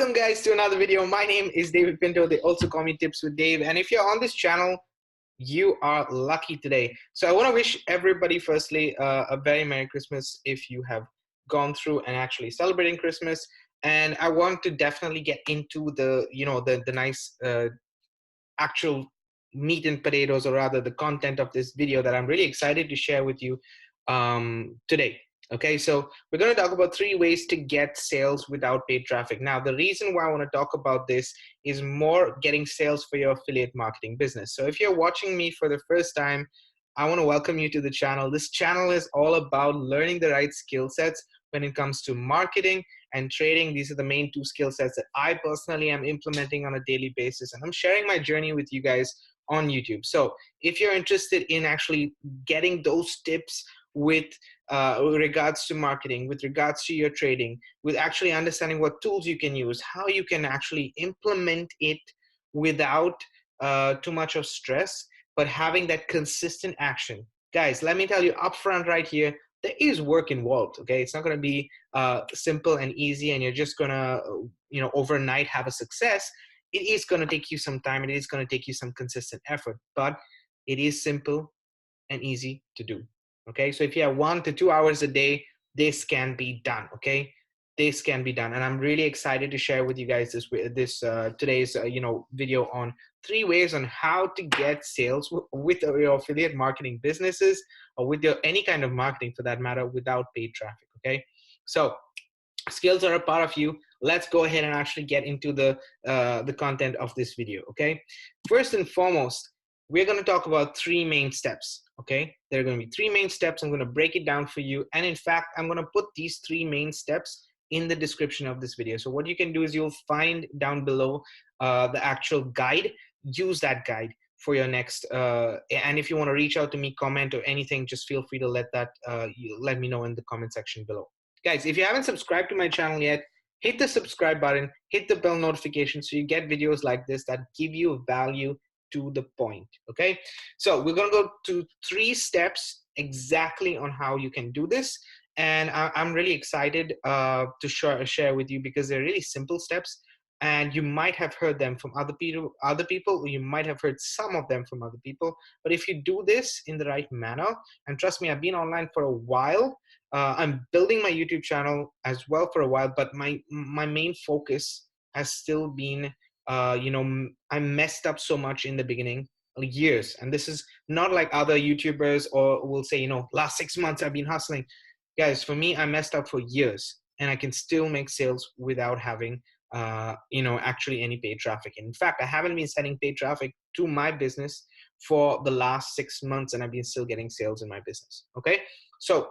Welcome guys to another video. My name is David Pinto. They also call me Tips with Dave. And if you're on this channel, you are lucky today. So I want to wish everybody firstly a very Merry Christmas if you have gone through and actually celebrating Christmas. And I want to definitely get into the, the nice actual meat and potatoes, or rather the content of this video that I'm really excited to share with you today. Okay, so we're going to talk about 3 ways to get sales without paid traffic. Now, the reason why I want to talk about this is more getting sales for your affiliate marketing business. So if you're watching me for the first time, I want to welcome you to the channel. This channel is all about learning the right skill sets when it comes to marketing and trading. These are the main 2 skill sets that I personally am implementing on a daily basis, and I'm sharing my journey with you guys on YouTube. So if you're interested in actually getting those tips with regards to marketing, with regards to your trading, with actually understanding what tools you can use, how you can actually implement it without too much of stress, but having that consistent action. Guys, let me tell you upfront right here, there is work involved, okay? It's not gonna be simple and easy and you're just gonna, overnight have a success. It is gonna take you some time, and it is gonna take you some consistent effort, but it is simple and easy to do. Okay, so if you have 1 to 2 hours a day, this can be done. Okay, this can be done, and I'm really excited to share with you guys today's video on 3 ways on how to get sales with your affiliate marketing businesses, or with your any kind of marketing for that matter, without paid traffic. Okay, so skills are a part of you. Let's go ahead and actually get into the content of this video. Okay, first and foremost, we're going to talk about 3 main steps. Okay, there are going to be 3 main steps. I'm going to break it down for you, and in fact I'm going to put these 3 main steps in the description of this video. So what you can do is you'll find down below the actual guide. Use that guide for your next and if you want to reach out to me, comment or anything, just feel free to let me know in the comment section below. Guys, if you haven't subscribed to my channel yet, hit the subscribe button, hit the bell notification so you get videos like this that give you value to the point. Okay, so we're going to go to 3 steps exactly on how you can do this, and I'm really excited to share with you, because they're really simple steps, and you might have heard them from other people, or you might have heard some of them from other people. But if you do this in the right manner, and trust me, I've been online for a while, I'm building my YouTube channel as well for a while, but my main focus has still been I messed up so much in the beginning, like years. And this is not like other YouTubers, or will say, last 6 months I've been hustling. Guys, for me, I messed up for years, and I can still make sales without having, actually any paid traffic. In fact, I haven't been sending paid traffic to my business for the last 6 months, and I've been still getting sales in my business. Okay, so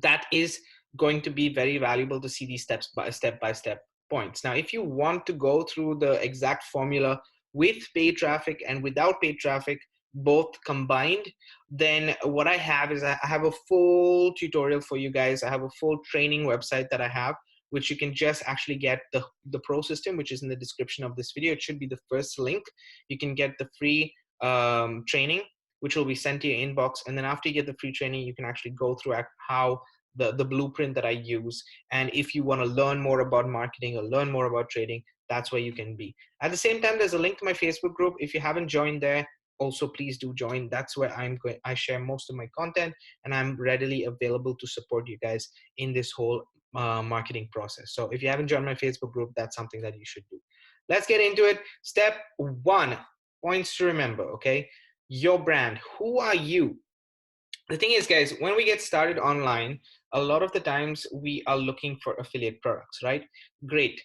that is going to be very valuable to see these step by step points. Now, if you want to go through the exact formula with paid traffic and without paid traffic, both combined, then what I have is I have a full tutorial for you guys. I have a full training website that I have, which you can just actually get the pro system, which is in the description of this video. It should be the first link. You can get the free training, which will be sent to your inbox. And then after you get the free training, you can actually go through how the blueprint that I use. And if you want to learn more about marketing or learn more about trading, that's where you can be. At the same time, there's a link to my Facebook group. If you haven't joined there, also please do join. That's where I share most of my content, and I'm readily available to support you guys in this whole marketing process. So if you haven't joined my Facebook group, that's something that you should do. Let's get into it. Step 1, points to remember. Okay, your brand. Who are you? The thing is, guys, when we get started online, a lot of the times we are looking for affiliate products, right? Great.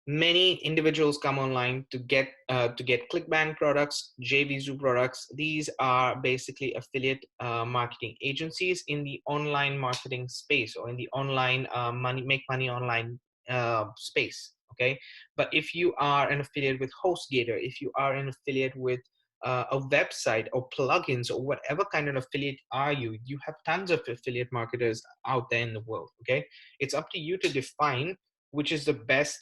Many individuals come online to get ClickBank products, JVZoo products. These are basically affiliate marketing agencies in the online marketing space, or in the online make money online space. Okay, but if you are an affiliate with HostGator, if you are an affiliate with a website or plugins or whatever kind of affiliate are you, you have tons of affiliate marketers out there in the world. Okay, it's up to you to define which is the best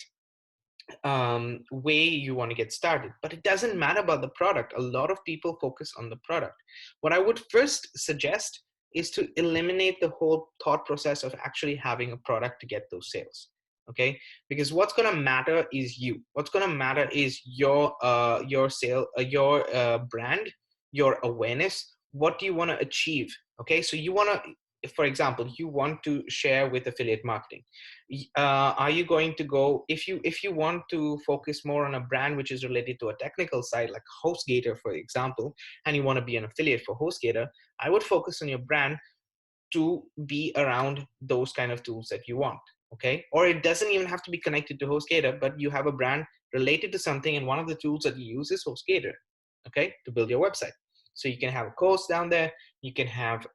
way you want to get started. But it doesn't matter about the product. A lot of people focus on the product. What I would first suggest is to eliminate the whole thought process of actually having a product to get those sales. Okay, because what's going to matter is you. What's going to matter is your sale, your brand, your awareness. What do you want to achieve? Okay, so you want to, for example, you want to share with affiliate marketing. Are you going to go, if you want to focus more on a brand which is related to a technical side like HostGator, for example, and you want to be an affiliate for HostGator, I would focus on your brand to be around those kind of tools that you want. Okay, or it doesn't even have to be connected to HostGator, but you have a brand related to something, and one of the tools that you use is HostGator, okay, to build your website. So you can have a course down there, you can have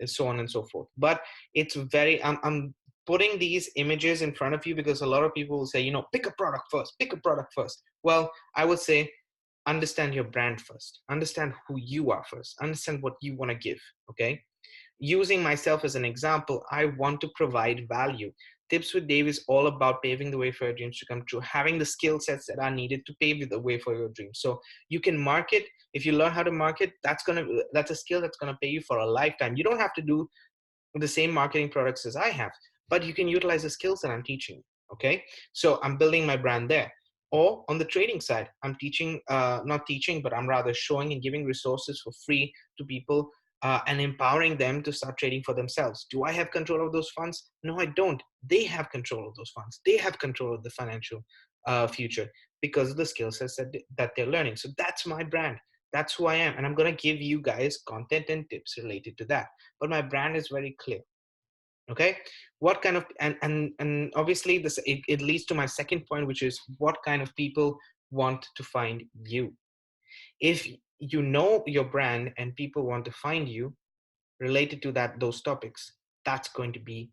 so on and so forth. But it's very, I'm putting these images in front of you because a lot of people will say, you know, pick a product first, pick a product first. Well, I would say understand your brand first, understand who you are first, understand what you want to give. Okay, using myself as an example, I want to provide value. Tips with Dave is all about paving the way for your dreams to come true, having the skill sets that are needed to pave the way for your dreams. So you can market. If you learn how to market, that's a skill that's gonna pay you for a lifetime. You don't have to do the same marketing products as I have, but you can utilize the skills that I'm teaching. Okay, so I'm building my brand there. Or on the trading side, I'm teaching, not teaching, but I'm rather showing and giving resources for free to people, and empowering them to start trading for themselves. Do I have control of those funds? No, I don't. They have control of those funds. They have control of the financial future because of the skill sets that they're learning. So that's my brand. That's who I am. And I'm going to give you guys content and tips related to that. But my brand is very clear. Okay, what kind of, and obviously this, it leads to my second point, which is what kind of people want to find you. If you know your brand and people want to find you related to those topics, that's going to be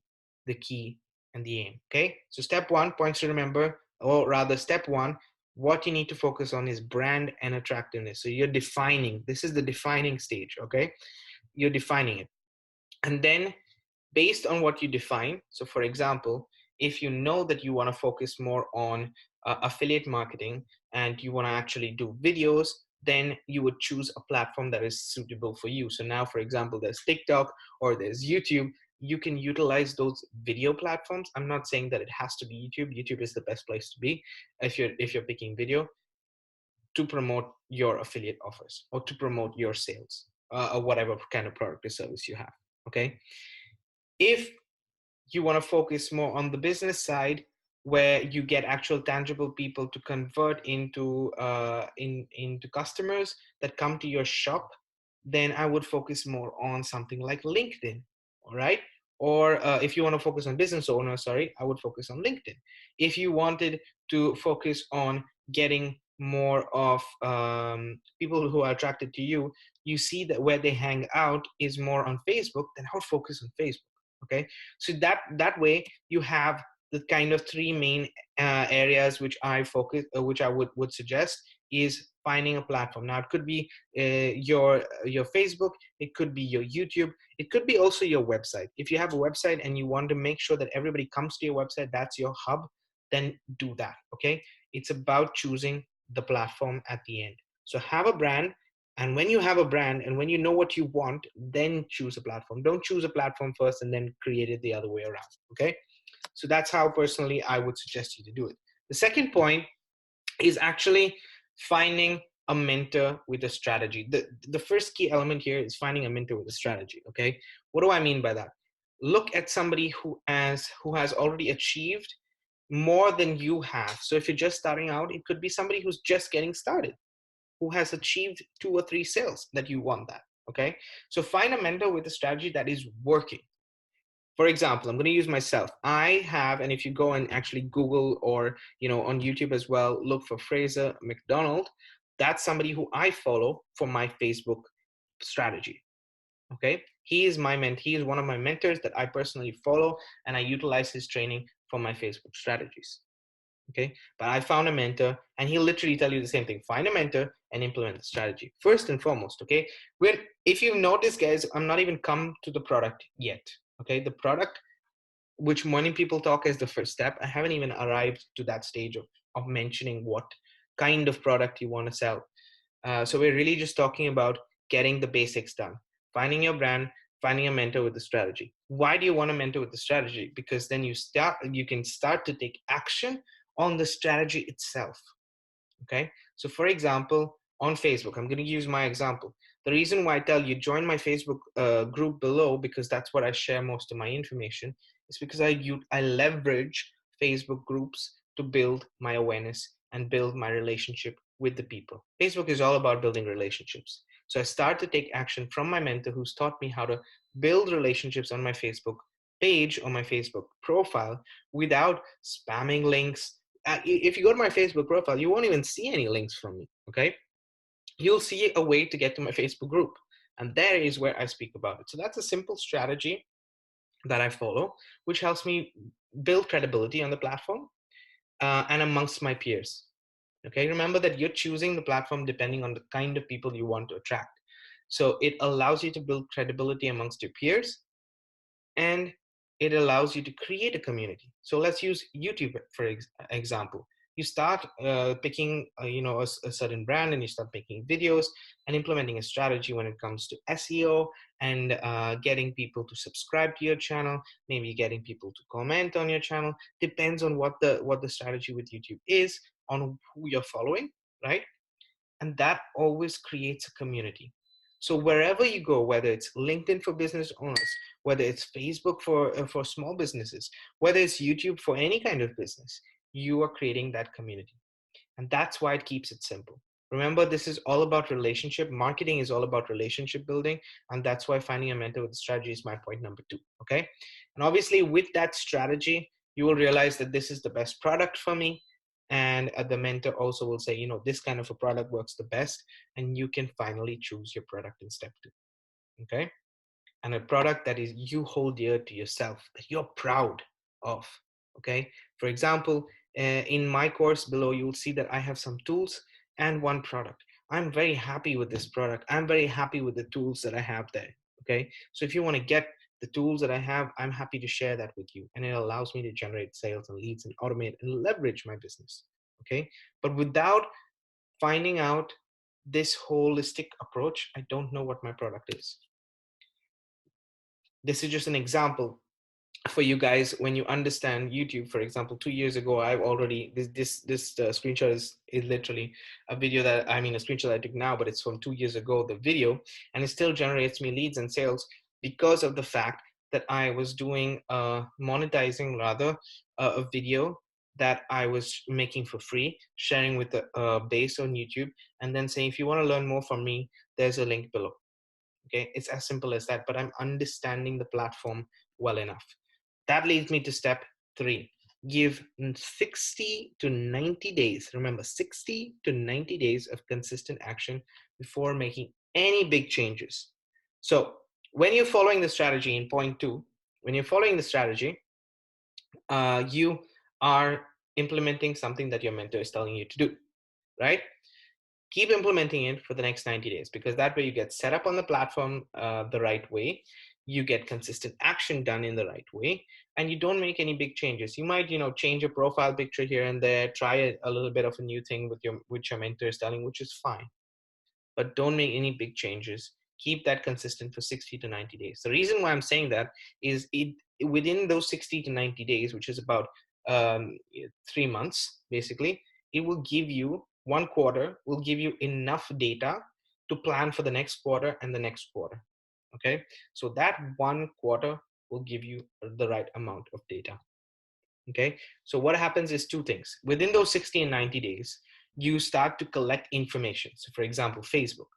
the key and the aim. Okay, so step one, points to remember, or rather step one, what you need to focus on is brand and attractiveness. So you're defining, this is the defining stage. Okay, you're defining it. And then based on what you define, so for example, if you know that you want to focus more on affiliate marketing and you want to actually do videos, then you would choose a platform that is suitable for you. So now, for example, there's TikTok or there's YouTube. You can utilize those video platforms. I'm not saying that it has to be YouTube. YouTube is the best place to be if you're picking video to promote your affiliate offers or to promote your sales, or whatever kind of product or service you have. Okay, if you want to focus more on the business side where you get actual tangible people to convert into into customers that come to your shop, then I would focus more on something like LinkedIn. All right, or if you want to focus on business owners, sorry, I would focus on LinkedIn. If you wanted to focus on getting more of people who are attracted to you, you see that where they hang out is more on Facebook, then I would focus on Facebook. Okay, so that way you have the kind of three main areas which I focus, which I would suggest is finding a platform. Now it could be your Facebook, it could be your YouTube, it could be also your website. If you have a website and you want to make sure that everybody comes to your website, that's your hub, then do that. Okay, it's about choosing the platform at the end. So have a brand, and when you have a brand and when you know what you want, then choose a platform. Don't choose a platform first and then create it the other way around. Okay, so that's how personally I would suggest you to do it. The second point is actually finding a mentor with a strategy. The first key element here is finding a mentor with a strategy. Okay, what do I mean by that? Look at somebody who has already achieved more than you have. So if you're just starting out, it could be somebody who's just getting started, who has achieved 2 or 3 sales that you want that. Okay, so find a mentor with a strategy that is working. For example, I'm going to use myself. I have, and if you go and actually Google or on YouTube as well, look for Fraser McDonald. That's somebody who I follow for my Facebook strategy. Okay, he is he is one of my mentors that I personally follow, and I utilize his training for my Facebook strategies. Okay, but I found a mentor, and he'll literally tell you the same thing: find a mentor and implement the strategy first and foremost. Okay, if you've noticed, guys, I'm not even come to the product yet. Okay, the product, which many people talk as the first step, I haven't even arrived to that stage of mentioning what kind of product you want to sell. So we're really just talking about getting the basics done, finding your brand, finding a mentor with a strategy. Why do you want a mentor with the strategy? Because then you can start to take action on the strategy itself. Okay, so for example, on Facebook, I'm going to use my example. The reason why I tell you join my Facebook group below, because that's where I share most of my information, is because I leverage Facebook groups to build my awareness and build my relationship with the people. Facebook is all about building relationships. So I start to take action from my mentor, who's taught me how to build relationships on my Facebook page, on my Facebook profile, without spamming links. If you go to my Facebook profile, you won't even see any links from me, okay? You'll see a way to get to my Facebook group. And there is where I speak about it. So that's a simple strategy that I follow, which helps me build credibility on the platform and amongst my peers. Okay, remember that you're choosing the platform depending on the kind of people you want to attract. So it allows you to build credibility amongst your peers, and it allows you to create a community. So let's use YouTube for example. You start picking a certain brand, and you start making videos and implementing a strategy when it comes to SEO and getting people to subscribe to your channel, maybe getting people to comment on your channel. Depends on what the strategy with YouTube is, on who you're following, right? And that always creates a community. So wherever you go, whether it's LinkedIn for business owners, whether it's Facebook for small businesses, whether it's YouTube for any kind of business, you are creating that community. And that's why it keeps it simple. Remember, this is all about relationship. Marketing is all about relationship building. And that's why finding a mentor with a strategy is my point number 2. Okay. And obviously with that strategy, you will realize that this is the best product for me. And the mentor also will say, this kind of a product works the best. And you can finally choose your product in step 2. Okay. And a product that is you hold dear to yourself, that you're proud of. Okay. For example, in my course below, you'll see that I have some tools and one product. I'm very happy with this product. I'm very happy with the tools that I have there. Okay. So if you want to get the tools that I have, I'm happy to share that with you. And it allows me to generate sales and leads and automate and leverage my business. Okay. But without finding out this holistic approach, I don't know what my product is. This is just an example for you guys. When you understand YouTube, for example, 2 years ago, I've already, this screenshot is literally a video that, a screenshot I took now, but it's from 2 years ago, the video, and it still generates me leads and sales because of the fact that I was doing monetizing rather a video that I was making for free, sharing with the base on YouTube, and then saying, if you want to learn more from me, there's a link below. Okay, it's as simple as that, but I'm understanding the platform well enough. That leads me to step 3. Give 60 to 90 days. Remember, 60 to 90 days of consistent action before making any big changes. So when you're following the strategy in point 2, when you're following the strategy, you are implementing something that your mentor is telling you to do, right? Keep implementing it for the next 90 days, because that way you get set up on the platform the right way, you get consistent action done in the right way, and you don't make any big changes. You might, change your profile picture here and there, try a little bit of a new thing with your mentor is telling, which is fine, but don't make any big changes. Keep that consistent for 60 to 90 days. The reason why I'm saying that is within those 60 to 90 days, which is about 3 months, basically, it will give you, 1 quarter will give you enough data to plan for the next quarter and the next quarter. Okay. So that 1 quarter will give you the right amount of data. Okay. So what happens is 2 things. Within those 60 and 90 days, you start to collect information. So for example, Facebook,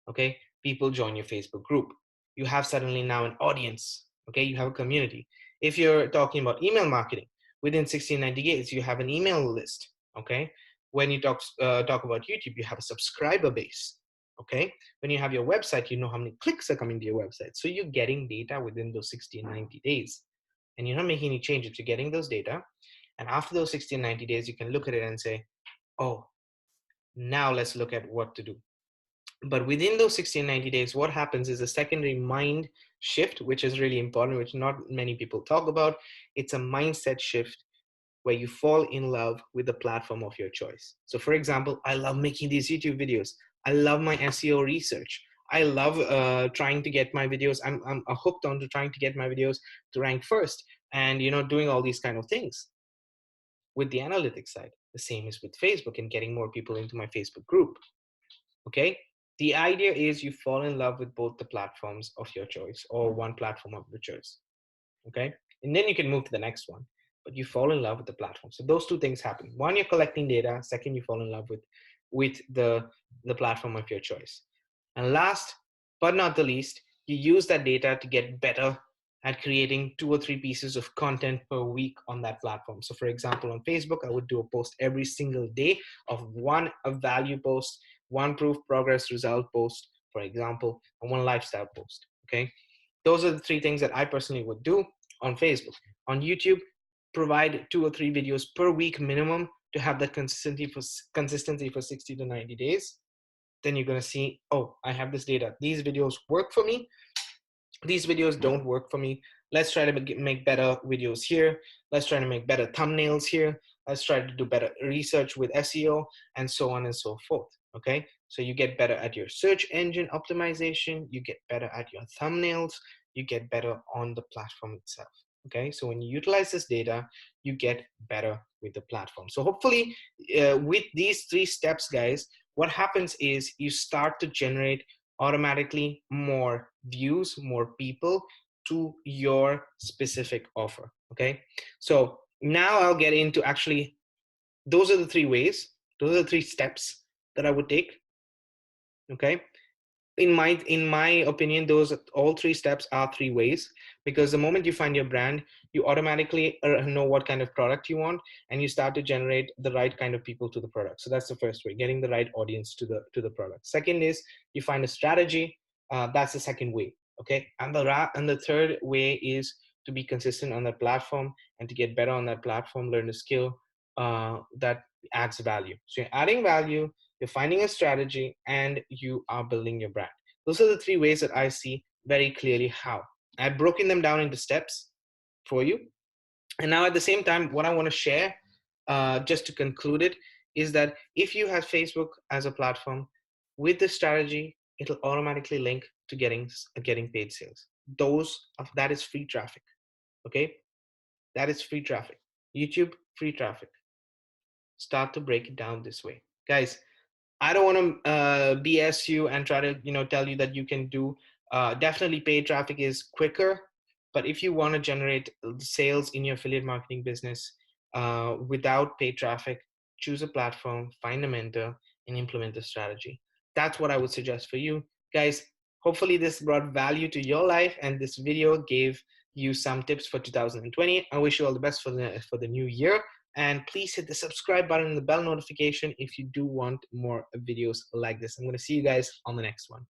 okay, people join your Facebook group. You have suddenly now an audience, okay, you have a community. If you're talking about email marketing, within 60 and 90 days, you have an email list, okay. When you talk about YouTube, you have a subscriber base, okay. When you have your website, you know how many clicks are coming to your website. So you're getting data within those 60 and 90 days. And you're not making any changes, you're getting those data. And after those 60 and 90 days, you can look at it and say, oh, now let's look at what to do. But within those 60 and 90 days, what happens is a secondary mind shift, which is really important, which not many people talk about. It's a mindset shift where you fall in love with the platform of your choice. So for example, I love making these YouTube videos. I love my SEO research. I love trying to get my videos. I'm hooked on to trying to get my videos to rank first, and doing all these kind of things with the analytics side. The same is with Facebook and getting more people into my Facebook group. Okay. The idea is you fall in love with both the platforms of your choice or one platform of your choice. Okay. And then you can move to the next one, but you fall in love with the platform. So those two things happen. One, you're collecting data. Second, you fall in love with the platform of your choice. And last but not the least, you use that data to get better at creating 2 or 3 pieces of content per week on that platform. So for example, on Facebook, I would do a post every single day of a value post, one proof progress result post, for example, and one lifestyle post. Okay. Those are the 3 things that I personally would do on Facebook. On YouTube, provide 2 or 3 videos per week minimum to have that consistency for 60 to 90 days. Then you're going to see, oh, I have this data. These videos work for me. These videos don't work for me. Let's try to make better videos here. Let's try to make better thumbnails here. Let's try to do better research with SEO and so on and so forth. Okay. So you get better at your search engine optimization. You get better at your thumbnails. You get better on the platform itself. Okay. So when you utilize this data, you get better with the platform. So hopefully with these 3 steps, guys, what happens is you start to generate automatically more views, more people to your specific offer. Okay. So now I'll get into actually, those are the 3 ways. Those are the 3 steps that I would take. Okay. In my opinion, those all 3 steps are 3 ways, because the moment you find your brand, you automatically know what kind of product you want, and you start to generate the right kind of people to the product. So that's the first way, getting the right audience to the product. Second is you find a strategy. That's the second way. Okay. And the third way is to be consistent on that platform and to get better on that platform, learn a skill that adds value. So you're adding value, you're finding a strategy, and you are building your brand. Those are the 3 ways that I see very clearly how. I've broken them down into steps for you. And now at the same time, what I want to share, just to conclude it, is that if you have Facebook as a platform, with the strategy, it'll automatically link to getting paid sales. That is free traffic. Okay. That is free traffic. YouTube, free traffic. Start to break it down this way. Guys, I don't want to BS you and try to tell you that you can do. Definitely paid traffic is quicker, but if you want to generate sales in your affiliate marketing business without paid traffic, choose a platform, find a mentor, and implement a strategy. That's what I would suggest for you guys. Hopefully this brought value to your life, and this video gave you some tips for 2020. I wish you all the best for the new year. And please hit the subscribe button and the bell notification if you do want more videos like this. I'm going to see you guys on the next one.